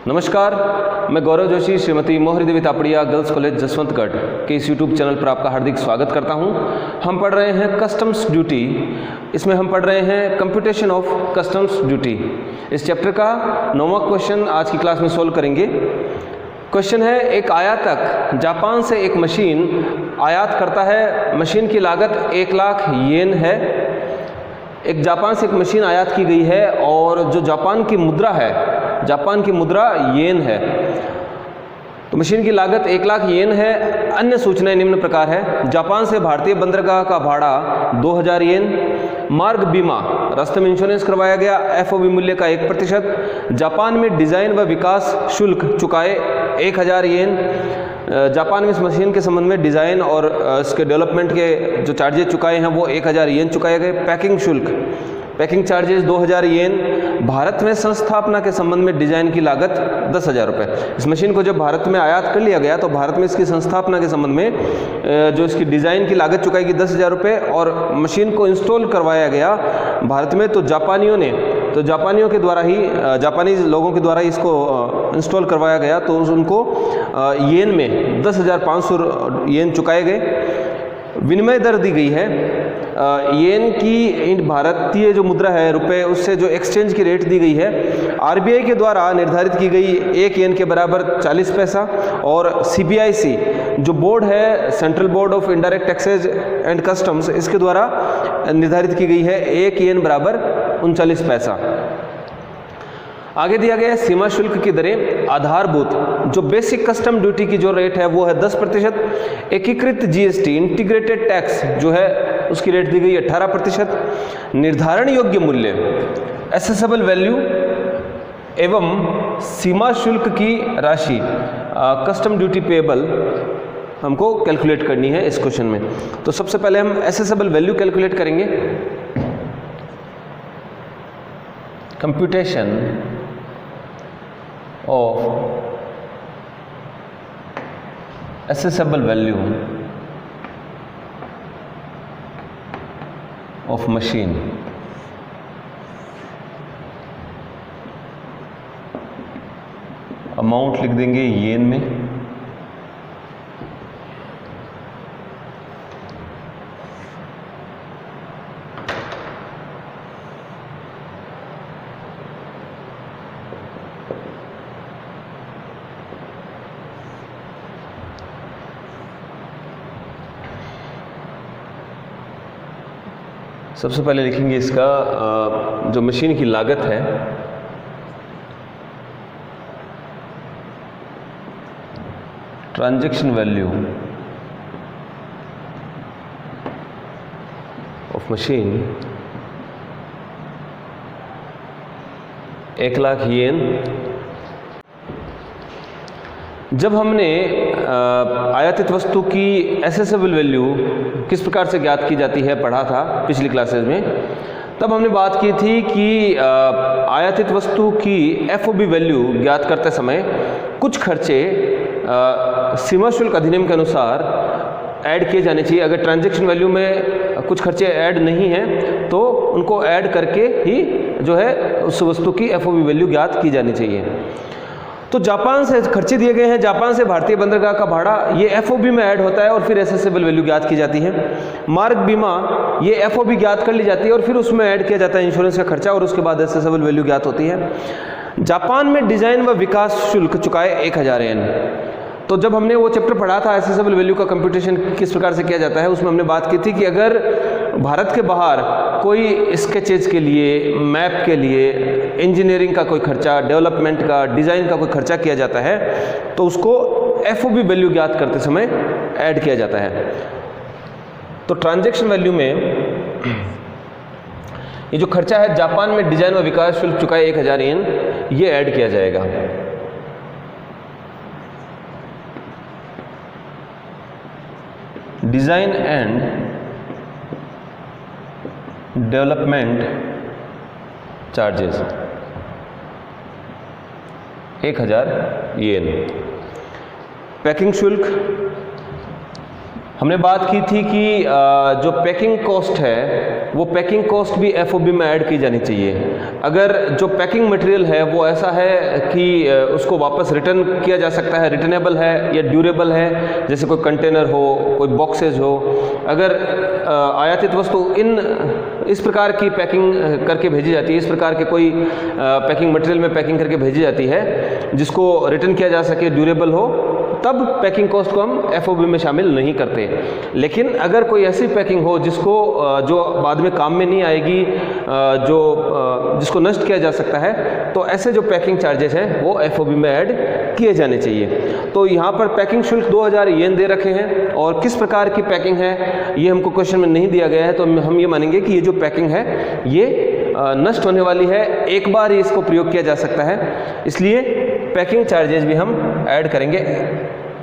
नमस्कार, मैं गौरव जोशी श्रीमती मोहरी देवी तापड़िया गर्ल्स कॉलेज जसवंतगढ़ के इस यूट्यूब चैनल पर आपका हार्दिक स्वागत करता हूं। हम पढ़ रहे हैं कस्टम्स ड्यूटी। इसमें हम पढ़ रहे हैं कंप्यूटेशन ऑफ कस्टम्स ड्यूटी। इस चैप्टर का 9वां क्वेश्चन आज की क्लास में सोल्व करेंगे। क्वेश्चन है, एक आयातक जापान से एक मशीन आयात करता है। मशीन की लागत 1 लाख येन है। एक जापान से एक मशीन आयात की गई है और जो जापान की मुद्रा है, जापान की मुद्रा येन है। तो मशीन की लागत 1 लाख येन है। अन्य सूचनाएं निम्न प्रकार है। जापान से भारतीय बंदरगाह का भाड़ा 2000 येन। मार्ग बीमा, रास्ते में इंश्योरेंस करवाया गया, एफओबी मूल्य का 1%। जापान में डिज़ाइन व विकास शुल्क चुकाए 1000 येन। जापान में इस मशीन के संबंध में डिज़ाइन और इसके डेवलपमेंट के जो चार्जेस चुकाए हैं वो 1000 येन चुकाए गए। पैकिंग शुल्क, पैकिंग चार्जेस 2000 येन। भारत में संस्थापना के संबंध में डिज़ाइन की लागत 10,000 रुपये। इस मशीन को जब भारत में आयात कर लिया गया तो भारत में इसकी संस्थापना के संबंध में जो इसकी डिज़ाइन की लागत चुकाएगी 10,000 रुपये और मशीन को इंस्टॉल करवाया गया भारत में तो जापानियों के द्वारा ही, जापानी लोगों के द्वारा इसको इंस्टॉल करवाया गया तो उनको येन में 10,500 येन चुकाए गए। विनिमय दर दी गई है येन की, भारतीय जो मुद्रा है रुपए, उससे जो एक्सचेंज की रेट दी गई है आरबीआई के द्वारा निर्धारित की गई 1 येन के बराबर 40 पैसा और सीबीआईसी जो बोर्ड है, central board of indirect taxes and customs, इसके द्वारा निर्धारित की गई है 1 येन बराबर 39 पैसा। आगे दिया गया है सीमा शुल्क की दरें। आधारभूत जो बेसिक कस्टम ड्यूटी की जो रेट है वो है 10%। एकीकृत जीएसटी इंटीग्रेटेड टैक्स जो है उसकी रेट दी गई 18%। निर्धारण योग्य मूल्य एसेसेबल वैल्यू एवं सीमा शुल्क की राशि कस्टम ड्यूटी पेएबल हमको कैलकुलेट करनी है इस क्वेश्चन में। तो सबसे पहले हम एसेसेबल वैल्यू कैलकुलेट करेंगे। Computation of assessable value of machine। Amount लिख देंगे येन में। सबसे पहले लिखेंगे इसका जो मशीन की लागत है, transaction value of machine 1 lakh yen. जब हमने आयातित वस्तु की एसेसेबल वैल्यू किस प्रकार से ज्ञात की जाती है पढ़ा था पिछली क्लासेस में, तब हमने बात की थी कि आयातित वस्तु की एफओबी वैल्यू ज्ञात करते समय कुछ खर्चे सीमा शुल्क अधिनियम के अनुसार ऐड किए जाने चाहिए। अगर ट्रांजैक्शन वैल्यू में कुछ खर्चे ऐड नहीं हैं तो उनको ऐड करके ही जो है उस वस्तु की एफओबी वैल्यू ज्ञात की जानी चाहिए। तो जापान से खर्चे दिए गए हैं, जापान से भारतीय बंदरगाह का भाड़ा ये एफओबी में ऐड होता है और फिर एसेसेबल वैल्यू ज्ञात की जाती है। मार्ग बीमा ये एफओबी ज्ञात कर ली जाती है और फिर उसमें ऐड किया जाता है इंश्योरेंस का खर्चा और उसके बाद एसेसेबल वैल्यू ज्ञात होती है। जापान में डिज़ाइन व विकास शुल्क चुकाए 1000 येन। तो जब हमने वो चैप्टर पढ़ा था एसेसेबल वैल्यू का कंप्यूटेशन किस प्रकार से किया जाता है, उसमें हमने बात की थी कि अगर भारत के बाहर कोई स्केचेज के लिए, मैप के लिए, इंजीनियरिंग का कोई खर्चा, डेवलपमेंट का, डिज़ाइन का कोई खर्चा किया जाता है तो उसको एफओबी वैल्यू ज्ञात करते समय ऐड किया जाता है। तो ट्रांजैक्शन वैल्यू में ये जो खर्चा है जापान में डिज़ाइन व विकास शुल्क चुकाए 1000 येन, ये ऐड किया जाएगा। Design and development charges 1000 yen. Packing शुल्क हमने बात की थी कि जो पैकिंग कॉस्ट है वो पैकिंग कॉस्ट भी एफओबी में ऐड की जानी चाहिए। अगर जो पैकिंग मटेरियल है वो ऐसा है कि उसको वापस रिटर्न किया जा सकता है, रिटर्नेबल है या ड्यूरेबल है, जैसे कोई कंटेनर हो, कोई बॉक्सेज हो, अगर आयातित वस्तु इस प्रकार की पैकिंग करके भेजी जाती है, इस प्रकार के कोई पैकिंग मटेरियल में पैकिंग करके भेजी जाती है जिसको रिटर्न किया जा सके, ड्यूरेबल हो, तब पैकिंग कॉस्ट को हम एफओबी में शामिल नहीं करते। लेकिन अगर कोई ऐसी पैकिंग हो जो बाद में काम में नहीं आएगी, जिसको नष्ट किया जा सकता है, तो ऐसे जो पैकिंग चार्जेस हैं वो एफओबी में ऐड किए जाने चाहिए। तो यहाँ पर पैकिंग शुल्क 2000 येन दे रखे हैं, और किस प्रकार की पैकिंग है ये हमको क्वेश्चन में नहीं दिया गया है, तो हम ये मानेंगे कि ये जो पैकिंग है ये नष्ट होने वाली है, एक बार ही इसको प्रयोग किया जा सकता है, इसलिए पैकिंग चार्जेस भी हम ऐड करेंगे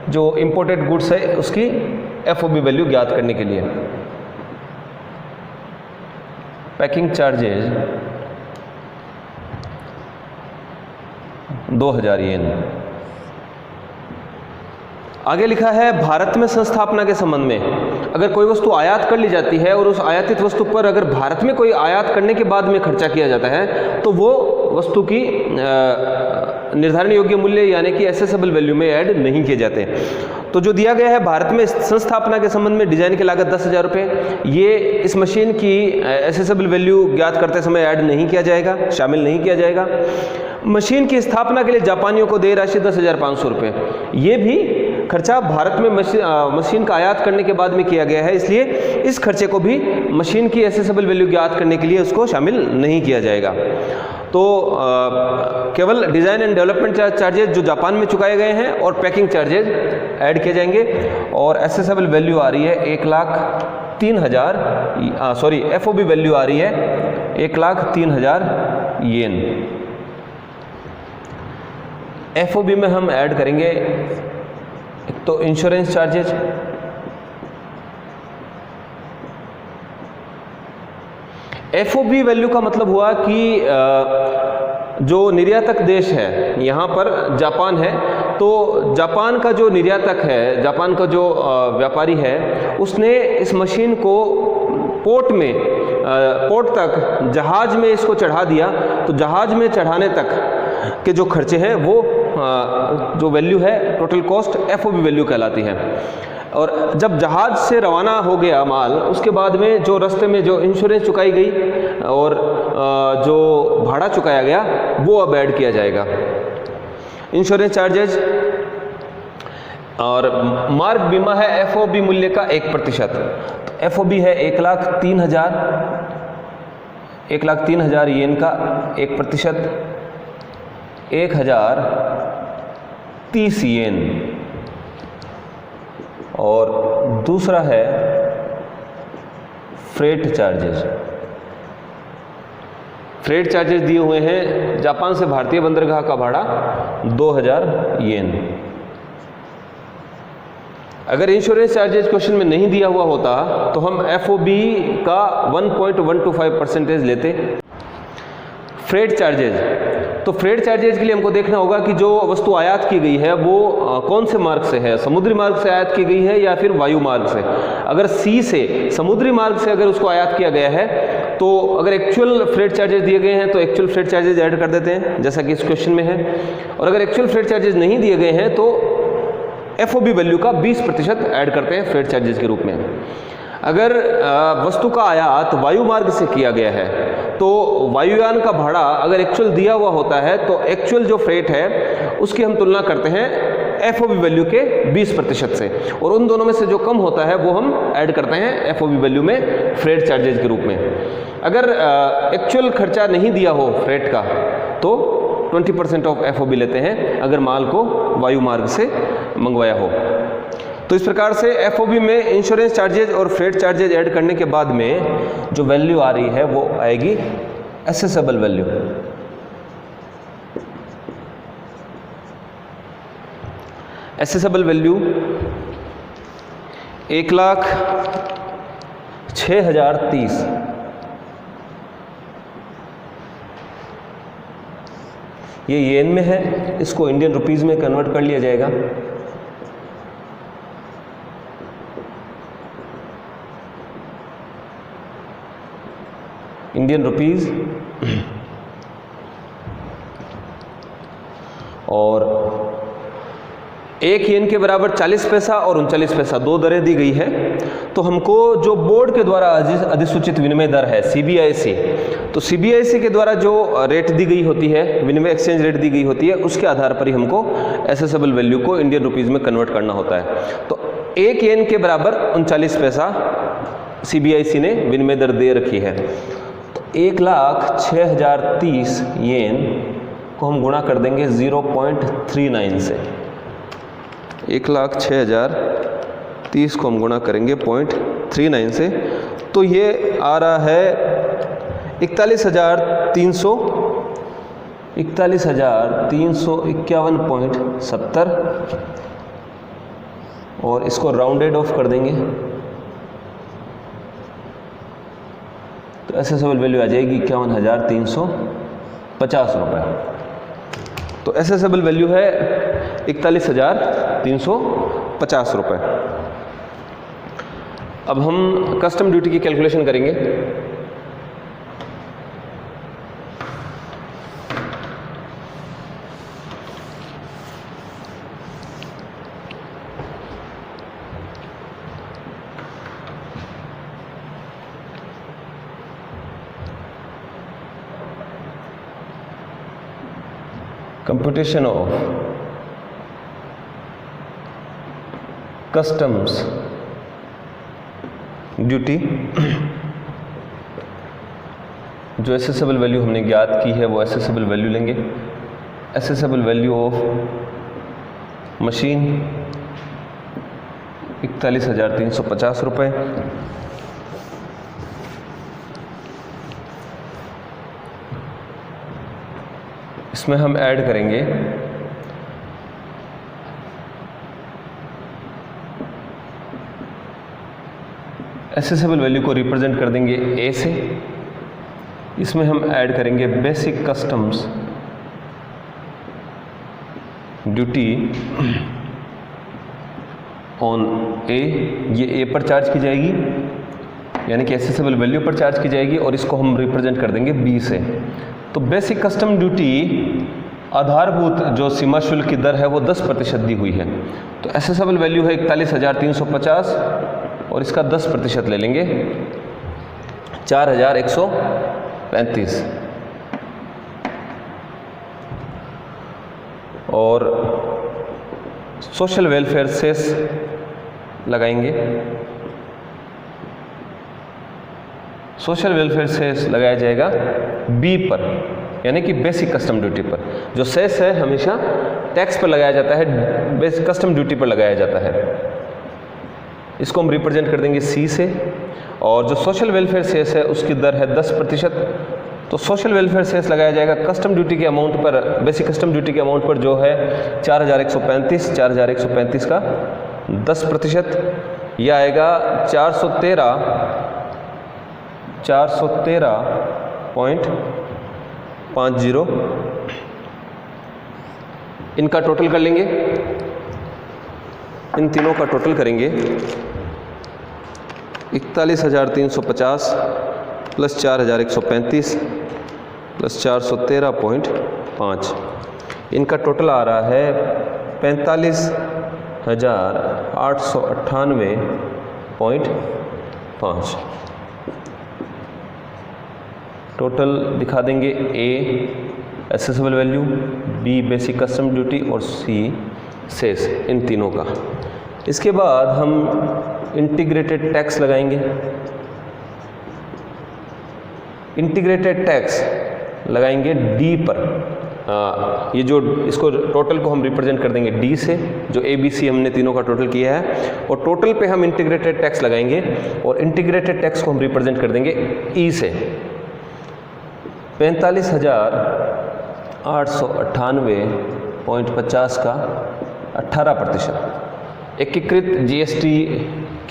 जो इंपोर्टेड गुड्स है उसकी एफओबी वैल्यू ज्ञात करने के लिए। पैकिंग चार्जेस 2000 येन। आगे लिखा है भारत में संस्थापना के संबंध में अगर कोई वस्तु आयात कर ली जाती है और उस आयातित वस्तु पर अगर भारत में कोई आयात करने के बाद में खर्चा किया जाता है तो वो वस्तु की निर्धारण योग्य मूल्य यानी कि एसेसेबल वैल्यू में ऐड नहीं किए जाते। तो जो दिया गया है भारत में संस्थापना के संबंध में डिजाइन की लागत 10,000 रुपये, ये इस मशीन की एसेसेबल वैल्यू ज्ञात करते समय ऐड नहीं किया जाएगा, शामिल नहीं किया जाएगा। मशीन की स्थापना के लिए जापानियों को देय राशि 10,500 रुपये, ये भी खर्चा भारत में मशीन का आयात करने के बाद में किया गया है, इसलिए इस खर्चे को भी मशीन की एसेसेबल वैल्यू ज्ञात करने के लिए उसको शामिल नहीं किया जाएगा। तो केवल डिज़ाइन एंड डेवलपमेंट चार्जेज जो जापान में चुकाए गए हैं और पैकिंग चार्जेज ऐड किए जाएंगे, और एसेसेबल वैल्यू आ रही है 1,03,000, सॉरी एफओबी वैल्यू आ रही है 1,03,000 येन। एफओबी में हम ऐड करेंगे एक तो इंश्योरेंस चार्जेज, एफओबी वैल्यू का मतलब हुआ कि जो निर्यातक देश है, यहाँ पर जापान है, तो जापान का जो निर्यातक है, जापान का जो व्यापारी है, उसने इस मशीन को पोर्ट तक जहाज में इसको चढ़ा दिया, तो जहाज में चढ़ाने तक के जो खर्चे हैं वो जो वैल्यू है टोटल कॉस्ट एफओबी वैल्यू कहलाती है। और जब जहाज से रवाना हो गया माल, उसके बाद में जो रास्ते में जो इंश्योरेंस चुकाई गई और जो भाड़ा चुकाया गया वो अब ऐड किया जाएगा। इंश्योरेंस चार्जेज और मार्ग बीमा है एफओबी मूल्य का 1%। तो एफओबी है 1,03,000 येन का 1%, 1,030 येन। और दूसरा है फ्रेट चार्जेस। फ्रेट चार्जेस दिए हुए हैं जापान से भारतीय बंदरगाह का भाड़ा 2,000 येन। अगर इंश्योरेंस चार्जेस क्वेश्चन में नहीं दिया हुआ होता तो हम एफओबी का 1.125% लेते। फ्रेट चार्जेज, तो फ्रेट चार्जेज के लिए हमको देखना होगा कि जो वस्तु आयात की गई है वो कौन से मार्ग से है, समुद्री मार्ग से आयात की गई है या फिर वायु मार्ग से। अगर सी से, समुद्री मार्ग से अगर उसको आयात किया गया है तो अगर एक्चुअल फ्रेट चार्जेस दिए गए हैं तो एक्चुअल फ्रेट चार्जेस ऐड कर देते हैं जैसा कि इस क्वेश्चन में है। और अगर एक्चुअल फ्रेट चार्जेस नहीं दिए गए हैं तो एफओबी वैल्यू का 20% ऐड करते हैं फ्रेट चार्जेस के रूप में। अगर वस्तु का आयात वायु मार्ग से किया गया है तो वायुयान का भाड़ा अगर एक्चुअल दिया हुआ होता है तो एक्चुअल जो फ्रेट है उसकी हम तुलना करते हैं एफओबी वैल्यू के 20% से, और उन दोनों में से जो कम होता है वो हम ऐड करते हैं एफओबी वैल्यू में फ्रेट चार्जेज के रूप में। अगर एक्चुअल खर्चा नहीं दिया हो फ्रेट का तो 20% ऑफ एफओबी लेते हैं अगर माल को वायु मार्ग से मंगवाया हो। तो इस प्रकार से एफओबी में इंश्योरेंस चार्जेज और फ्रेट चार्जेज ऐड करने के बाद में जो वैल्यू आ रही है वो आएगी एसेसेबल वैल्यू। Assessable value 1,06,030। ये येन में है, इसको इंडियन रुपीस में कन्वर्ट कर लिया जाएगा। इंडियन रुपीज़ और 1 येन के बराबर 40 पैसा और 39 पैसा, दो दरें दी गई है। तो हमको जो बोर्ड के द्वारा अधिसूचित विनिमय दर है CBIC, तो CBIC के द्वारा जो रेट दी गई होती है, विनिमय एक्सचेंज रेट दी गई होती है, उसके आधार पर ही हमको एसेसेबल वैल्यू को इंडियन रुपीज़ में कन्वर्ट करना होता है। तो 1 येन के बराबर 39 पैसा CBIC ने विनिमय दर दे रखी है। तो 1,06,030 येन को हम गुणा कर देंगे 0.39 से। 1,06,030 को हम गुणा करेंगे 0.39 से, तो ये आ रहा है 41,351.70 और इसको राउंडेड ऑफ कर देंगे तो एसेसेबल वैल्यू आ जाएगी 51,350 रुपये। तो एसेसेबल वैल्यू है 41,350 रुपये। अब हम कस्टम ड्यूटी की कैलकुलेशन करेंगे। कंप्यूटेशन ऑफ कस्टम्स ड्यूटी, जो एसेसेबल वैल्यू हमने ज्ञात की है वो एसेसेबल वैल्यू लेंगे। एसेसेबल वैल्यू ऑफ मशीन 41,350 रुपये। इसमें हम ऐड करेंगे एसेसेबल वैल्यू को रिप्रेजेंट कर देंगे ए से। इसमें हम ऐड करेंगे बेसिक कस्टम्स ड्यूटी ऑन ए, ये ए पर चार्ज की जाएगी, यानी कि एसेसेबल वैल्यू पर चार्ज की जाएगी, और इसको हम रिप्रेजेंट कर देंगे बी से। तो बेसिक कस्टम ड्यूटी आधारभूत जो सीमा शुल्क की दर है वो 10% दी हुई है। तो एसेसेबल वैल्यू है 41,350 और इसका 10% ले लेंगे 4,135 और सोशल वेलफेयर सेस लगाएंगे। सोशल वेलफेयर सेस लगाया जाएगा बी पर, यानी कि बेसिक कस्टम ड्यूटी पर। जो सेस है हमेशा टैक्स पर लगाया जाता है, बेसिक कस्टम ड्यूटी पर लगाया जाता है। इसको हम रिप्रेजेंट कर देंगे सी से। और जो सोशल वेलफेयर सेस है उसकी दर है 10%। तो सोशल वेलफेयर सेस लगाया जाएगा कस्टम ड्यूटी के अमाउंट पर, बेसिक कस्टम ड्यूटी के अमाउंट पर जो है 4,135 का 10%, यह आएगा 413.50। इनका टोटल कर लेंगे, इन तीनों का टोटल करेंगे 41,350 प्लस 4,135 प्लस 413.5। इनका टोटल आ रहा है 45,898.5। टोटल दिखा देंगे A assessable value, B basic custom duty और सी सेस, इन तीनों का। इसके बाद हम इंटीग्रेटेड टैक्स लगाएंगे। इंटीग्रेटेड टैक्स लगाएंगे डी पर। ये जो इसको टोटल को हम रिप्रेजेंट कर देंगे डी से, जो ए बी सी हमने तीनों का टोटल किया है, और टोटल पे हम इंटीग्रेटेड टैक्स लगाएंगे और इंटीग्रेटेड टैक्स को हम रिप्रेजेंट कर देंगे ई से। 45,898.50 का 18%। एकीकृत जीएसटी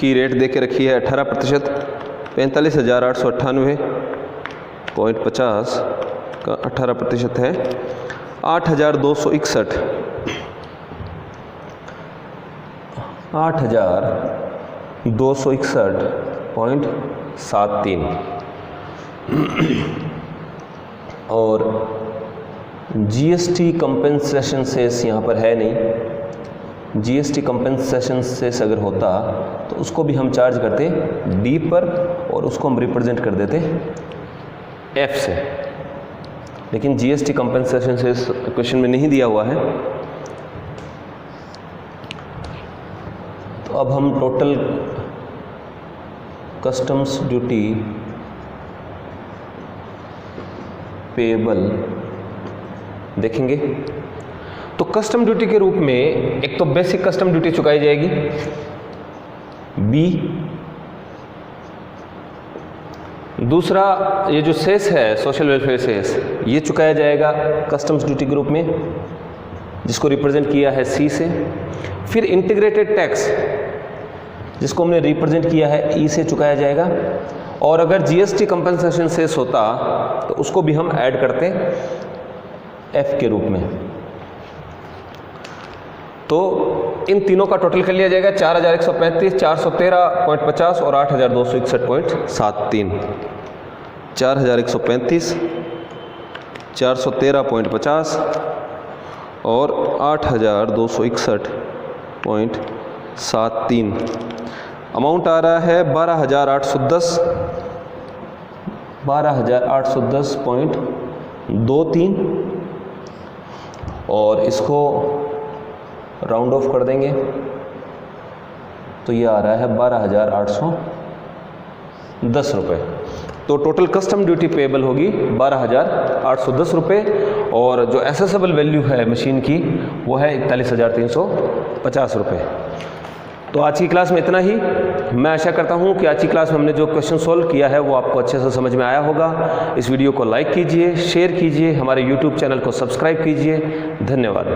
की रेट दे के रखी है 18%। 45,898.50 का 18% है 8,261। 8,261.73। और जीएसटी कंपेंसेशन सेस यहाँ पर है नहीं। जीएसटी कंपेंसेशन सेस अगर होता तो उसको भी हम चार्ज करते डी पर और उसको हम रिप्रेजेंट कर देते एफ से, लेकिन जीएसटी कंपेंसेशन सेस क्वेश्चन में नहीं दिया हुआ है। तो अब हम टोटल कस्टम्स ड्यूटी पेएबल देखेंगे। तो कस्टम ड्यूटी के रूप में एक तो बेसिक कस्टम ड्यूटी चुकाई जाएगी बी, दूसरा ये जो सेस है सोशल वेलफेयर सेस ये चुकाया जाएगा कस्टम्स ड्यूटी के रूप में, जिसको रिप्रेजेंट किया है सी से। फिर इंटीग्रेटेड टैक्स जिसको हमने रिप्रेजेंट किया है ई से चुकाया जाएगा। और अगर जीएसटी कंपनसेशन सेस होता तो उसको भी हम ऐड करते एफ के रूप में। तो इन तीनों का टोटल कर लिया जाएगा 4135, 413.50 और 8261.73। 4135, 413.50 और 8261.73। अमाउंट आ रहा है 12,810.23 और इसको राउंड ऑफ कर देंगे तो ये आ रहा है 12,810 रुपये। तो टोटल कस्टम ड्यूटी पेएबल होगी 12,810 रुपये और जो एसेसेबल वैल्यू है मशीन की वो है 41,350 रुपये। तो आज की क्लास में इतना ही। मैं आशा करता हूँ कि आज की क्लास में हमने जो क्वेश्चन सॉल्व किया है वो आपको अच्छे से समझ में आया होगा। इस वीडियो को लाइक कीजिए, शेयर कीजिए, हमारे YouTube चैनल को सब्सक्राइब कीजिए। धन्यवाद।